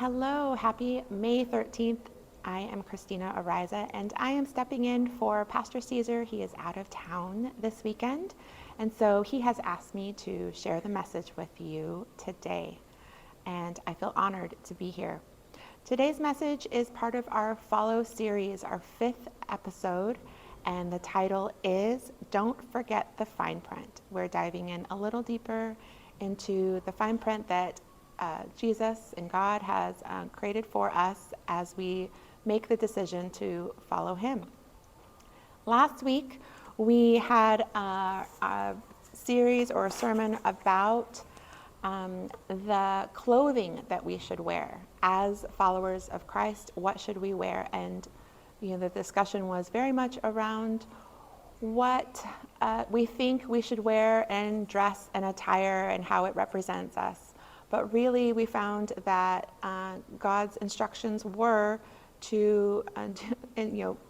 Hello, happy May 13th. I am Christina Ariza, and I am stepping in for Pastor Caesar. He is out of town this weekend, and so he has asked me to share the message with you today, and I feel honored to be here. Today's message is part of our Follow series, our 5th episode, and the title is Don't Forget the Fine Print. We're diving in a little deeper into the fine print that Jesus and God has created for us as we make the decision to follow Him. Last week, we had a series or a sermon about the clothing that we should wear as followers of Christ. What should we wear? And the discussion was very much around what we think we should wear and dress and attire and how it represents us. But really, we found that God's instructions were to,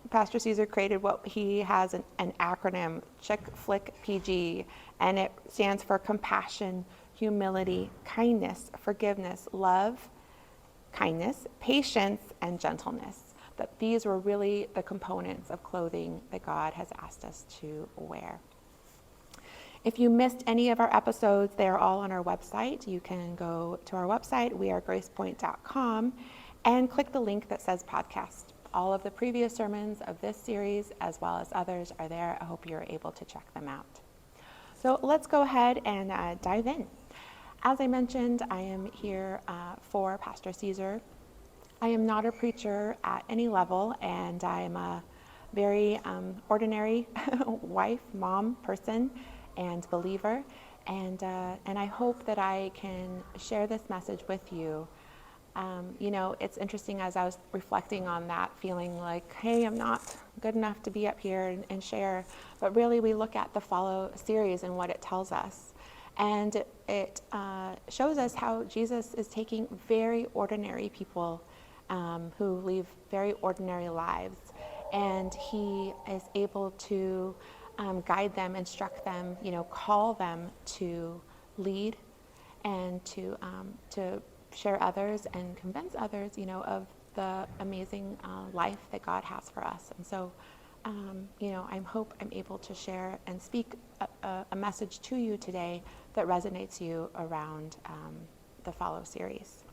Pastor Caesar created what he has an acronym, Chick Flick PG, and it stands for compassion, humility, kindness, forgiveness, love, kindness, patience, and gentleness. That these were really the components of clothing that God has asked us to wear. If you missed any of our episodes, they are all on our website. You can go to our website, wearegracepoint.com, and click the link that says podcast. All of the previous sermons of this series, as well as others, are there. I hope you're able to check them out. So let's go ahead and dive in. As I mentioned, I am here for Pastor Caesar. I am not a preacher at any level, and I am a very ordinary wife, mom, person, and believer, and I hope that I can share this message with you. It's interesting as I was reflecting on that, feeling like, hey, I'm not good enough to be up here and share, but really we look at the Follow series and what it tells us, and it shows us how Jesus is taking very ordinary people who live very ordinary lives, and He is able to guide them, instruct them, call them to lead and to share others and convince others, of the amazing life that God has for us. And so, I hope I'm able to share and speak a message to you today that resonates you around the Follow series.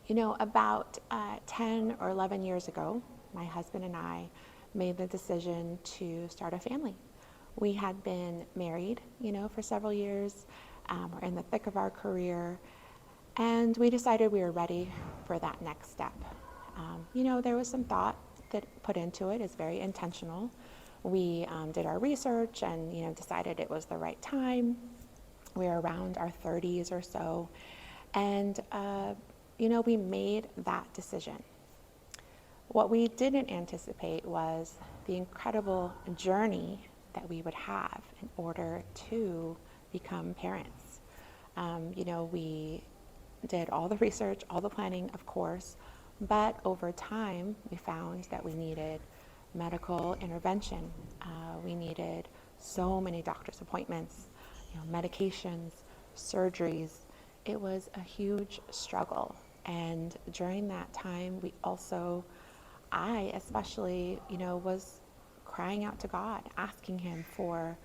About 10 or 11 years ago, my husband and I made the decision to start a family. We had been married, for several years. We're in the thick of our career, and we decided we were ready for that next step. There was some thought that put into it. It's very intentional. We did our research and, decided it was the right time. We were around our 30s or so, and, we made that decision. What we didn't anticipate was the incredible journey that we would have in order to become parents. We did all the research, all the planning, of course, but over time we found that we needed medical intervention. We needed so many doctor's appointments, medications, surgeries. It was a huge struggle. And during that time, I especially, was crying out to God, asking Him for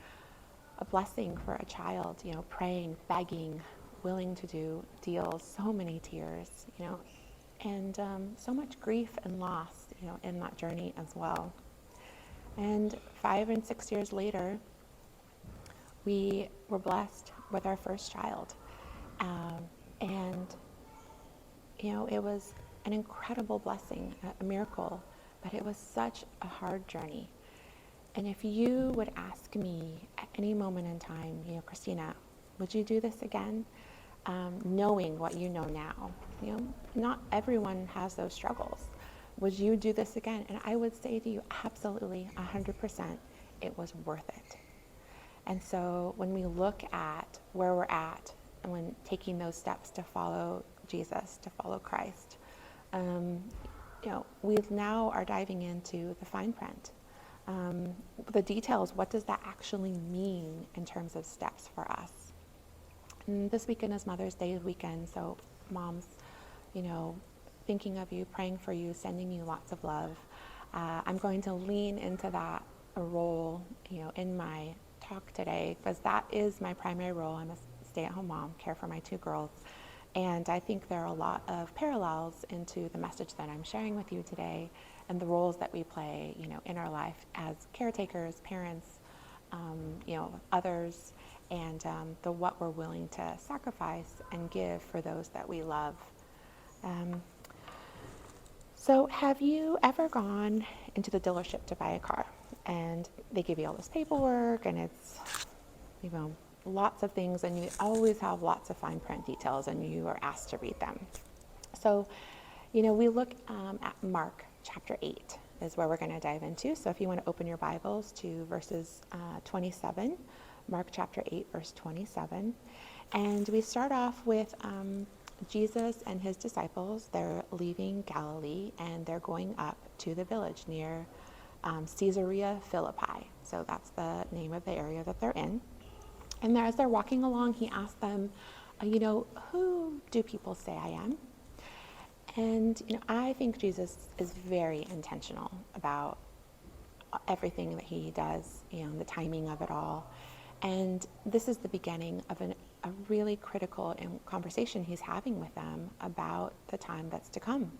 a blessing for a child, praying, begging, willing to do deals, so many tears, and so much grief and loss, in that journey as well. And 5 and 6 years later, we were blessed with our first child. It was an incredible blessing, a miracle, but it was such a hard journey. And if you would ask me at any moment in time, Christina, would you do this again? Knowing what you know now, not everyone has those struggles. Would you do this again? And I would say to you, absolutely, 100%, it was worth it. And so when we look at where we're at and when taking those steps to follow Jesus, to follow Christ, we now are diving into the fine print. The details, what does that actually mean in terms of steps for us? And this weekend is Mother's Day weekend, so moms, thinking of you, praying for you, sending you lots of love. I'm going to lean into that role, in my talk today, because that is my primary role. I'm a stay-at-home mom, care for my 2 girls. And I think there are a lot of parallels into the message that I'm sharing with you today and the roles that we play, in our life as caretakers, parents, others, and what we're willing to sacrifice and give for those that we love. So have you ever gone into the dealership to buy a car and they give you all this paperwork and it's, lots of things, and you always have lots of fine print details and you are asked to read them. So, we look at Mark chapter 8 is where we're going to dive into. So if you want to open your Bibles to verses 27, Mark chapter 8, verse 27. And we start off with Jesus and his disciples. They're leaving Galilee and they're going up to the village near Caesarea Philippi. So that's the name of the area that they're in. And as they're walking along, he asked them, who do people say I am? And, I think Jesus is very intentional about everything that he does, the timing of it all. And this is the beginning of a really critical conversation he's having with them about the time that's to come.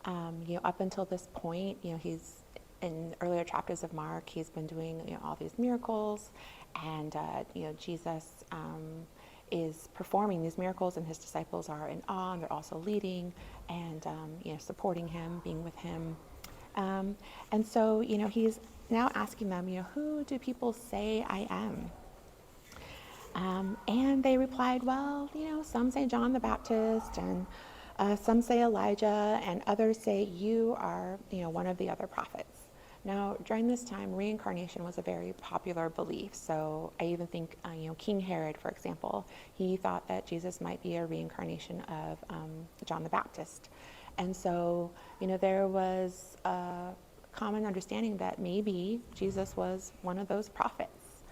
Up until this point, he's in earlier chapters of Mark, he's been doing, all these miracles, and, Jesus is performing these miracles, and his disciples are in awe, and they're also leading and, supporting him, being with him. And so, he's now asking them, who do people say I am? And they replied, well, some say John the Baptist, and some say Elijah, and others say you are, one of the other prophets. Now, during this time, reincarnation was a very popular belief. So I even think, King Herod, for example, he thought that Jesus might be a reincarnation of John the Baptist. And so, there was a common understanding that maybe Jesus was one of those prophets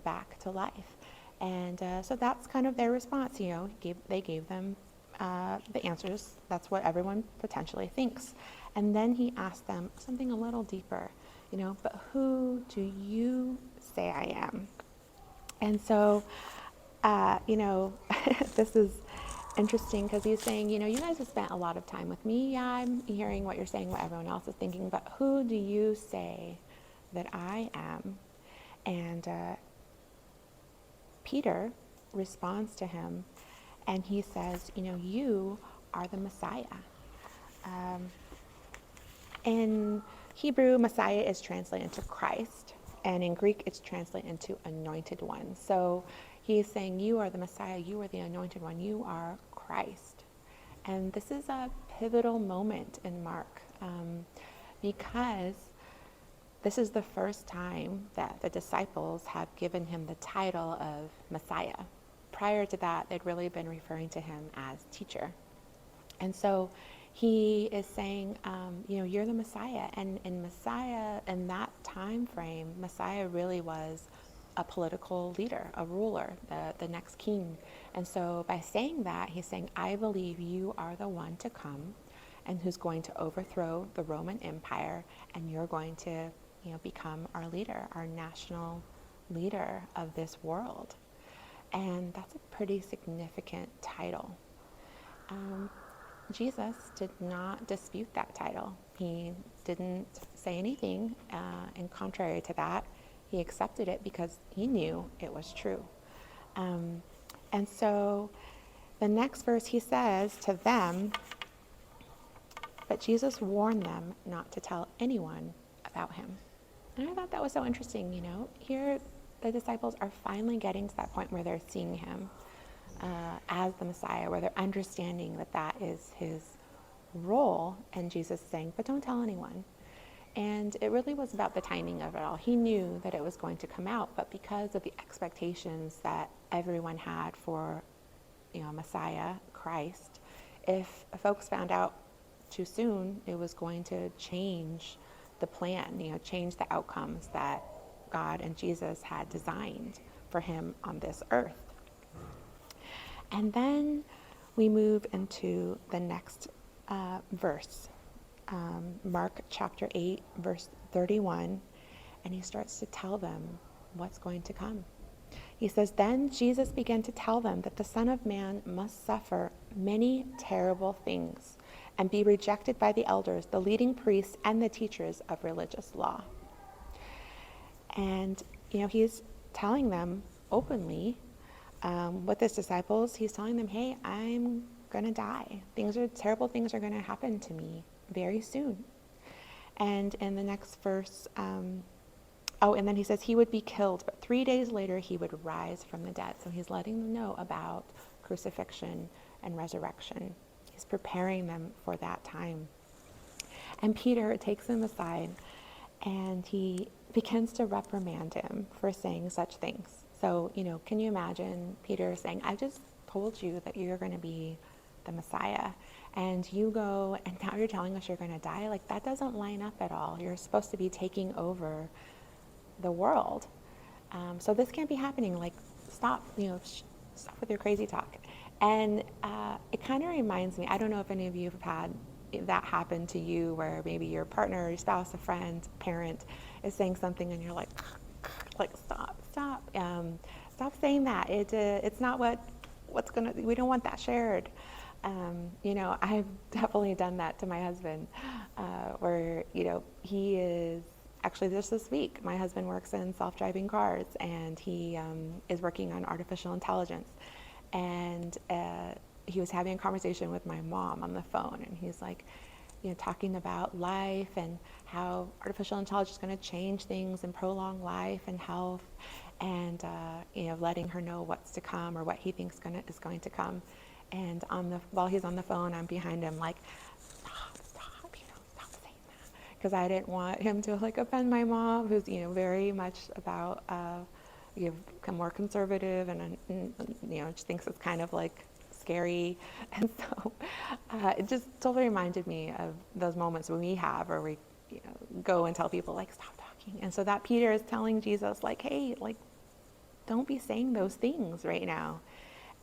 back to life. And so that's kind of their response. They gave them the answers. That's what everyone potentially thinks. And then he asked them something a little deeper, but who do you say I am? And so, this is interesting because he's saying, you guys have spent a lot of time with me. Yeah, I'm hearing what you're saying, what everyone else is thinking, but who do you say that I am? And Peter responds to him and he says, you are the Messiah. In Hebrew, Messiah is translated into Christ, and in Greek, it's translated into anointed one. So he's saying, you are the Messiah, you are the anointed one, you are Christ. And this is a pivotal moment in Mark because this is the first time that the disciples have given him the title of Messiah. Prior to that, they'd really been referring to him as teacher. And so he is saying, you're the Messiah. And in Messiah, in that time frame, Messiah really was a political leader, a ruler, the next king. And so by saying that, he's saying, I believe you are the one to come and who's going to overthrow the Roman Empire, and you're going to become our leader, our national leader of this world. And that's a pretty significant title. Jesus did not dispute that title. He didn't say anything, and contrary to that, he accepted it because he knew it was true. And so the next verse he says to them, but Jesus warned them not to tell anyone about him. And I thought that was so interesting, Here the disciples are finally getting to that point where they're seeing him as the Messiah, where they're understanding that that is his role, and Jesus is saying, but don't tell anyone. And it really was about the timing of it all. He knew that it was going to come out, but because of the expectations that everyone had for, Messiah, Christ, if folks found out too soon, it was going to change the plan, change the outcomes that God and Jesus had designed for him on this earth. And then We move into the next verse, Mark chapter 8, verse 31, and he starts to tell them what's going to come. He says, "Then Jesus began to tell them that the Son of Man must suffer many terrible things and be rejected by the elders, the leading priests, and the teachers of religious law." And, he's telling them openly, with his disciples, he's telling them, hey, I'm going to die. Terrible things are going to happen to me very soon. And in the next verse, and then he says he would be killed, but 3 days later he would rise from the dead. So he's letting them know about crucifixion and resurrection. He's preparing them for that time. And Peter takes him aside and he begins to reprimand him for saying such things. So, can you imagine Peter saying, I just told you that you're going to be the Messiah, and you go and now you're telling us you're going to die? Like, that doesn't line up at all. You're supposed to be taking over the world. So this can't be happening. Like, stop, stop with your crazy talk. And it kind of reminds me, I don't know if any of you have had that happen to you, where maybe your partner, your spouse, a friend, parent is saying something and you're like stop saying that. It's not we don't want that shared. I've definitely done that to my husband, where, he is actually, just this week, my husband works in self-driving cars, and he is working on artificial intelligence. And he was having a conversation with my mom on the phone, and he's like, talking about life and how artificial intelligence is going to change things and prolong life and health, and letting her know what's to come, or what he thinks is going to come. And while he's on the phone, I'm behind him like, stop saying that, because I didn't want him to offend my mom, who's very much about become more conservative, and just thinks it's kind of scary. And so it just totally reminded me of those moments when we have, where we go and tell people stop talking. And so that Peter is telling Jesus hey, don't be saying those things right now.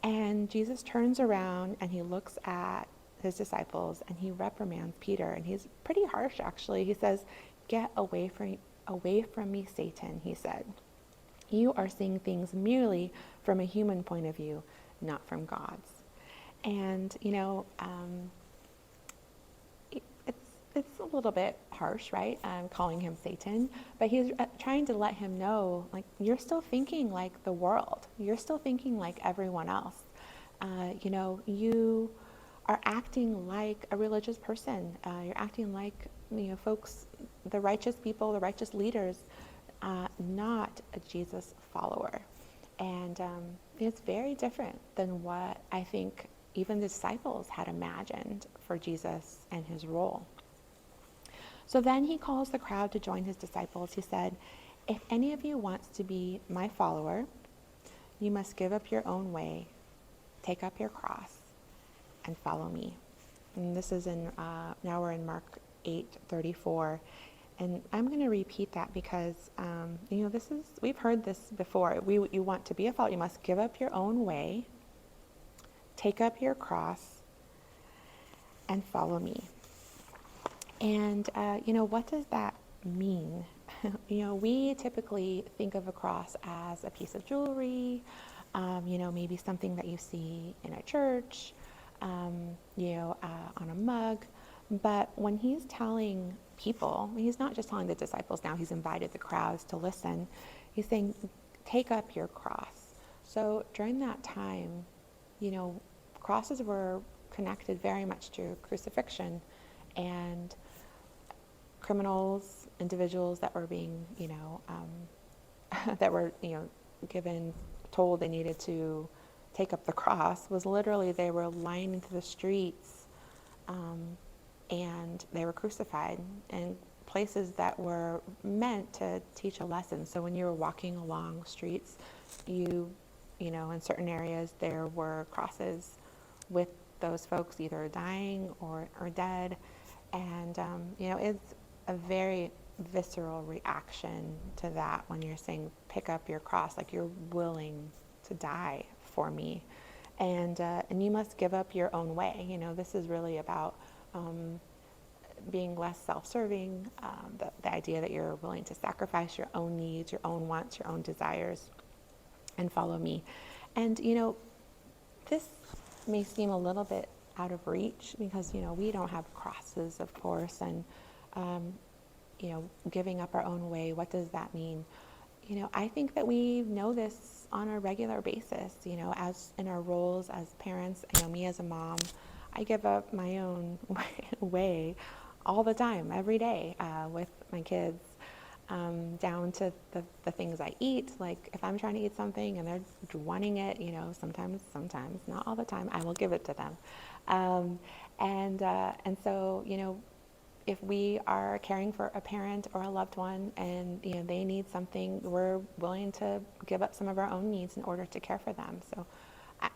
And Jesus turns around and he looks at his disciples and he reprimands Peter, and he's pretty harsh, actually. He says, "Get away from me, Satan," he said. "You are seeing things merely from a human point of view, not from God's." And, it's a little bit harsh, right? Calling him Satan, but he's trying to let him know, you're still thinking like the world. You're still thinking like everyone else. You are acting like a religious person. You're acting like, folks, the righteous people, the righteous leaders, not a Jesus follower. And it's very different than what I think even the disciples had imagined for Jesus and his role. So then he calls the crowd to join his disciples. He said, "If any of you wants to be my follower, you must give up your own way, take up your cross, and follow me." And this is now we're in Mark 8:34. And I'm going to repeat that because, we've heard this before. You want to be a follower, you must give up your own way, take up your cross, and follow me. And, what does that mean? We typically think of a cross as a piece of jewelry, maybe something that you see in a church, on a mug. But when he's telling people, he's not just telling the disciples now, he's invited the crowds to listen. He's saying, take up your cross. So during that time, crosses were connected very much to crucifixion, and criminals, individuals that were being, that were, told they needed to take up the cross, was literally they were lining into the streets, and they were crucified in places that were meant to teach a lesson. So when you were walking along streets, in certain areas there were crosses with those folks either dying or dead. And, it's a very visceral reaction to that when you're saying, pick up your cross, like you're willing to die for me. and you must give up your own way. This is really about being less self-serving, the idea that you're willing to sacrifice your own needs, your own wants, your own desires, and follow me. And, this may seem a little bit out of reach because, we don't have crosses, of course, and, giving up our own way, what does that mean? I think that we know this on a regular basis, as in our roles as parents. Me as a mom, I give up my own way all the time, every day, with my kids, down to the things I eat. Like if I'm trying to eat something and they're wanting it, sometimes, not all the time, I will give it to them. And so, if we are caring for a parent or a loved one and they need something, we're willing to give up some of our own needs in order to care for them. So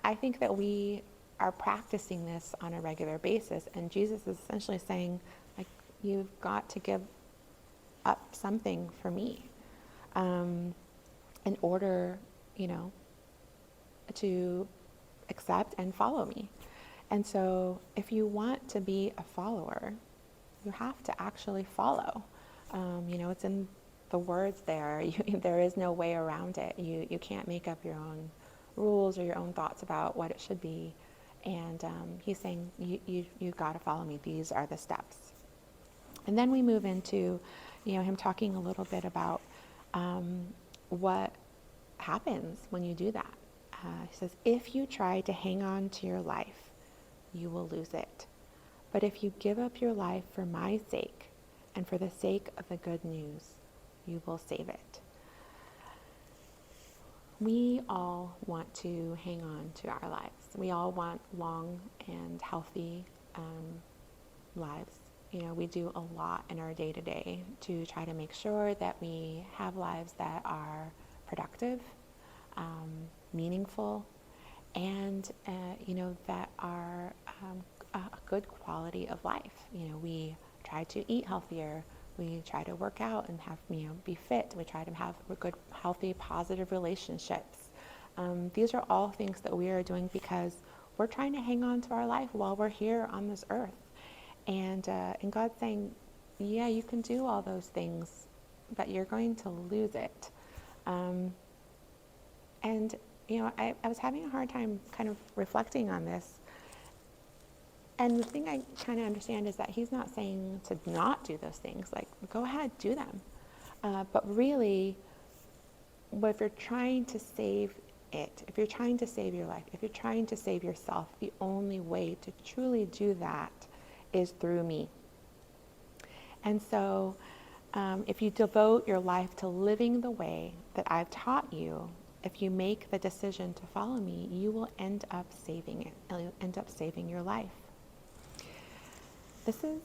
I think that we are practicing this on a regular basis, and Jesus is essentially saying, like, you've got to give up something for me in order, to accept and follow me. And so if you want to be a follower, you have to actually follow. It's in the words there. There is no way around it. You can't make up your own rules or your own thoughts about what it should be. And he's saying, you've got to follow me. These are the steps. And then we move into, him talking a little bit about what happens when you do that. He says, if you try to hang on to your life, you will lose it. But if you give up your life for my sake and for the sake of the good news, you will save it. We all want to hang on to our lives. We all want long and healthy lives. We do a lot in our day-to-day to try to make sure that we have lives that are productive, meaningful, and that are a good quality of life. We try to eat healthier. We try to work out and have, be fit. We try to have good, healthy, positive relationships. These are all things that we are doing because we're trying to hang on to our life while we're here on this earth. And God's saying, yeah, you can do all those things, but you're going to lose it. I was having a hard time kind of reflecting on this. And the thing I kind of understand is that he's not saying to not do those things. Like, go ahead, do them. But really, if you're trying to save it, if you're trying to save your life, if you're trying to save yourself, the only way to truly do that is through me. And so if you devote your life to living the way that I've taught you, if you make the decision to follow me, you will end up saving it. You'll end up saving your life. This is,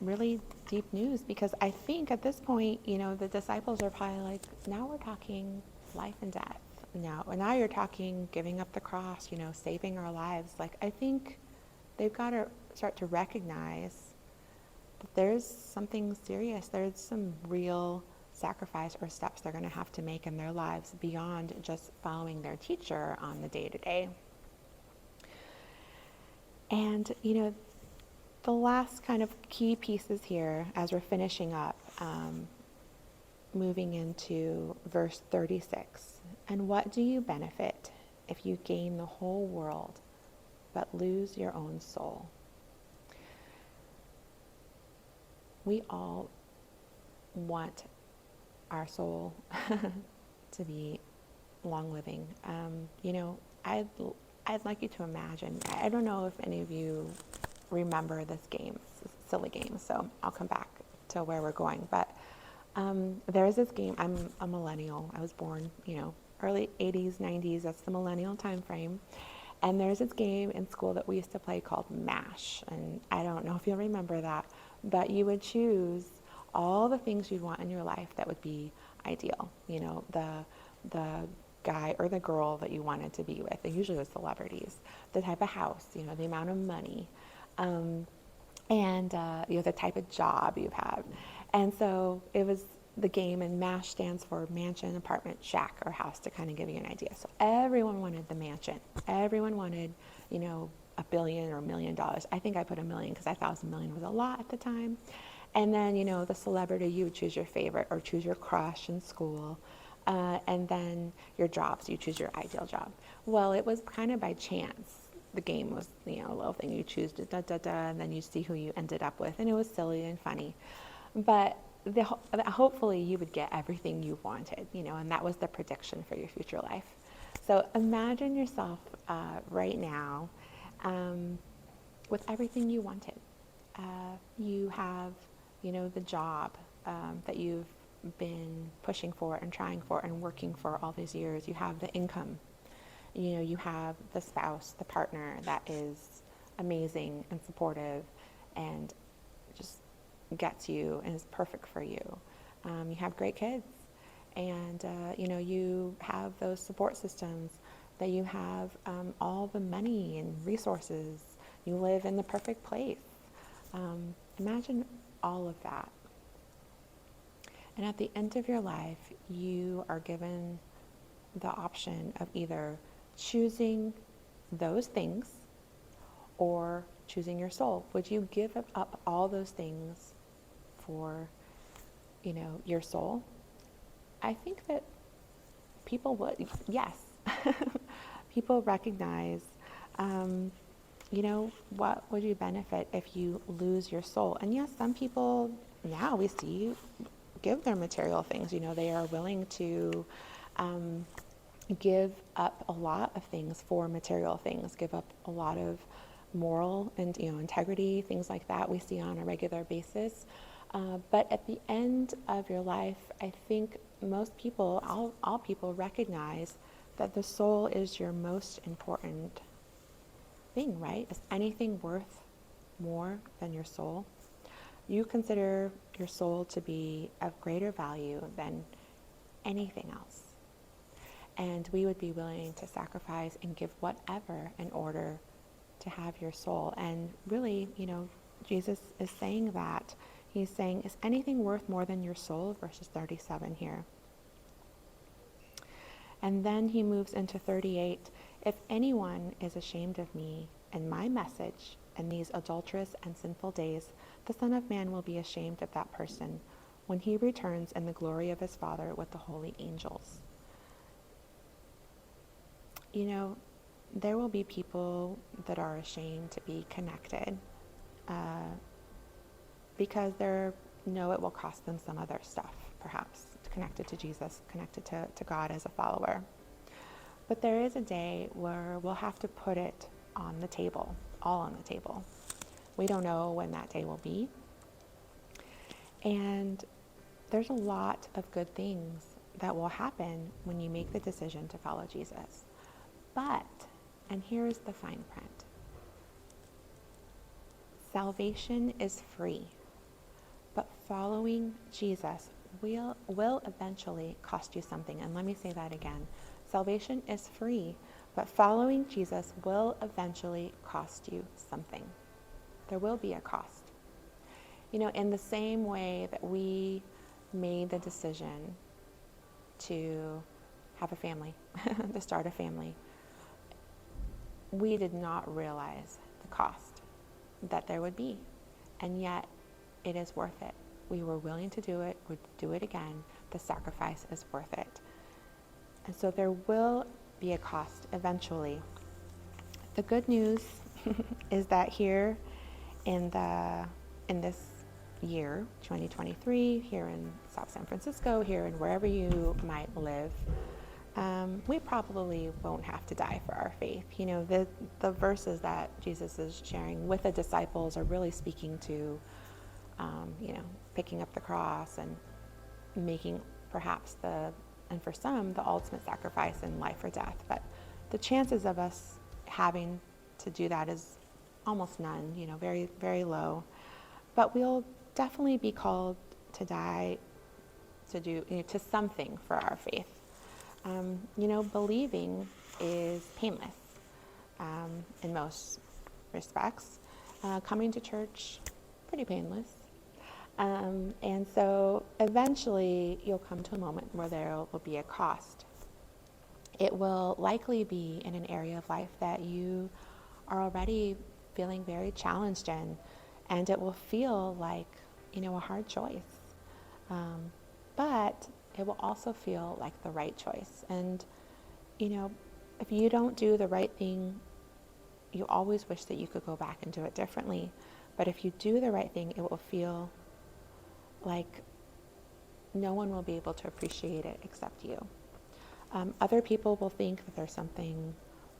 really deep news, because I think at this point, the disciples are probably like, now we're talking life and death. Now you're talking giving up the cross, saving our lives. Like, I think they've got to start to recognize that there's something serious. There's some real sacrifice or steps they're going to have to make in their lives beyond just following their teacher on the day-to-day. And, the last kind of key pieces here as we're finishing up, moving into verse 36. And what do you benefit if you gain the whole world but lose your own soul? We all want our soul to be long living. I'd like you to imagine, I don't know if any of you remember this game, it's a silly game, so I'll come back to where we're going. But there's this game, I'm a millennial, I was born, early 80s, 90s, that's the millennial time frame. And there's this game in school that we used to play called MASH. And I don't know if you'll remember that, but you would choose all the things you'd want in your life that would be ideal. The guy or the girl that you wanted to be with. It usually was celebrities. The type of house, the amount of money, and the type of job you have. And so it was the game, and MASH stands for mansion, apartment, shack, or house, to kind of give you an idea. So everyone wanted the mansion. Everyone wanted, $1 billion or $1 million. I think I put $1 million because I thought $1 million was a lot at the time. And then, the celebrity, you would choose your favorite or choose your crush in school. And then your jobs, you choose your ideal job. Well, it was kind of by chance. The game was, a little thing you choose, and then you see who you ended up with. And it was silly and funny. But hopefully you would get everything you wanted, and that was the prediction for your future life. So imagine yourself right now with everything you wanted. You have, the job that you've been pushing for and trying for and working for all these years. You have the income. You have the spouse, the partner that is amazing and supportive and just gets you and is perfect for you. You have great kids, and you have those support systems, that you have all the money and resources. You live in the perfect place. Imagine all of that. And at the end of your life, you are given the option of either choosing those things or choosing your soul. Would you give up all those things for, your soul? I think that people would, yes. People recognize, what would you benefit if you lose your soul? And yes, some people now we see give their material things. They are willing to give up a lot of things for material things, give up a lot of moral and integrity, things like that we see on a regular basis. But at the end of your life, I think most people, all people recognize that the soul is your most important thing, right? Is anything worth more than your soul? You consider your soul to be of greater value than anything else. And we would be willing to sacrifice and give whatever in order to have your soul. And really, Jesus is saying that. He's saying, is anything worth more than your soul? Verses 37 here. And then he moves into 38. If anyone is ashamed of me and my message in these adulterous and sinful days, the Son of Man will be ashamed of that person when he returns in the glory of his Father with the holy angels. There will be people that are ashamed to be connected because they know it will cost them some other stuff, perhaps connected to Jesus, connected to God as a follower. But there is a day where we'll have to put it on the table, all on the table. We don't know when that day will be. And there's a lot of good things that will happen when you make the decision to follow Jesus. But, and here's the fine print, salvation is free, but following Jesus will eventually cost you something. And let me say that again. Salvation is free, but following Jesus will eventually cost you something. There will be a cost. In the same way that we made the decision to have a family, to start a family, we did not realize the cost that there would be. And yet, it is worth it. We were willing to do it, would do it again. The sacrifice is worth it. And so there will be a cost eventually. The good news is that here in this year, 2023, here in South San Francisco, here and wherever you might live, we probably won't have to die for our faith. The verses that Jesus is sharing with the disciples are really speaking to, picking up the cross and making perhaps and for some, the ultimate sacrifice in life or death. But the chances of us having to do that is almost none, very, very low. But we'll definitely be called to die, to do, to something for our faith. Believing is painless in most respects. Coming to church, pretty painless. And so eventually you'll come to a moment where there will be a cost. It will likely be in an area of life that you are already feeling very challenged in, and it will feel like, a hard choice. But it will also feel like the right choice. And, if you don't do the right thing, you always wish that you could go back and do it differently. But if you do the right thing, it will feel like no one will be able to appreciate it except you. Other people will think that there's something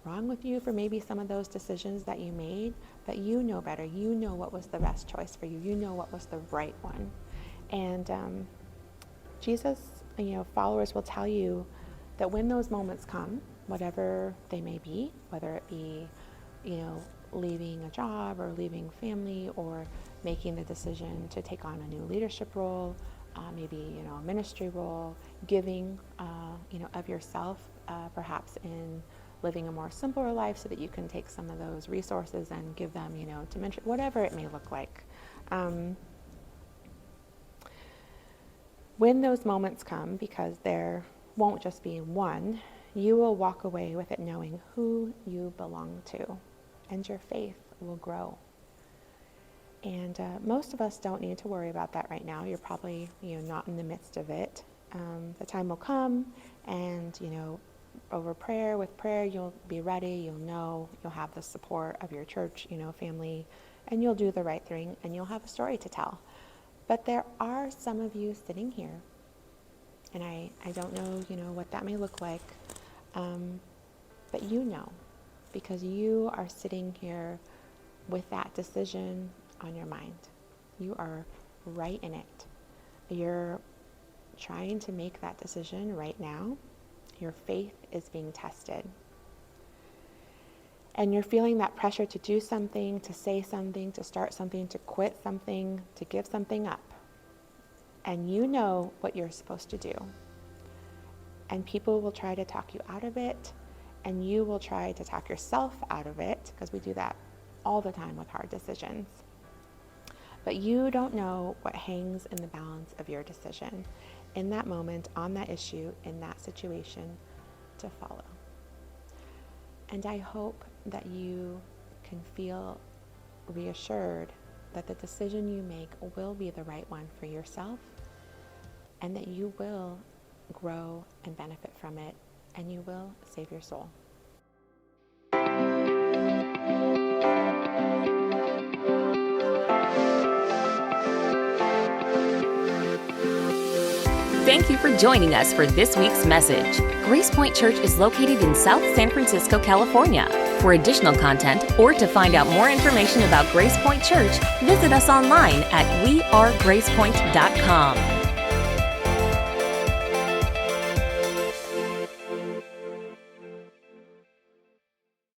wrong with you for maybe some of those decisions that you made, but you know better. You know what was the best choice for you. You know what was the right one. And Jesus, followers will tell you that when those moments come, whatever they may be, whether it be, leaving a job or leaving family or making the decision to take on a new leadership role, maybe, a ministry role, giving, of yourself, perhaps in living a more simpler life so that you can take some of those resources and give them, to mentor, whatever it may look like. When those moments come, because there won't just be one, you will walk away with it knowing who you belong to, and your faith will grow. And most of us don't need to worry about that right now. You're probably, not in the midst of it. The time will come, and, with prayer, you'll be ready, you'll have the support of your church, family, and you'll do the right thing, and you'll have a story to tell. But there are some of you sitting here, and I don't know, what that may look like, but because you are sitting here with that decision on your mind. You are right in it. You're trying to make that decision right now. Your faith is being tested. And you're feeling that pressure to do something, to say something, to start something, to quit something, to give something up. And you know what you're supposed to do. And people will try to talk you out of it, and you will try to talk yourself out of it, because we do that all the time with hard decisions. But you don't know what hangs in the balance of your decision in that moment, on that issue, in that situation to follow. And I hope that you can feel reassured that the decision you make will be the right one for yourself, and that you will grow and benefit from it, and you will save your soul. Thank you for joining us for this week's message. Gracepoint Church is located in South San Francisco, California. For additional content or to find out more information about Gracepoint Church, visit us online at wearegracepoint.com.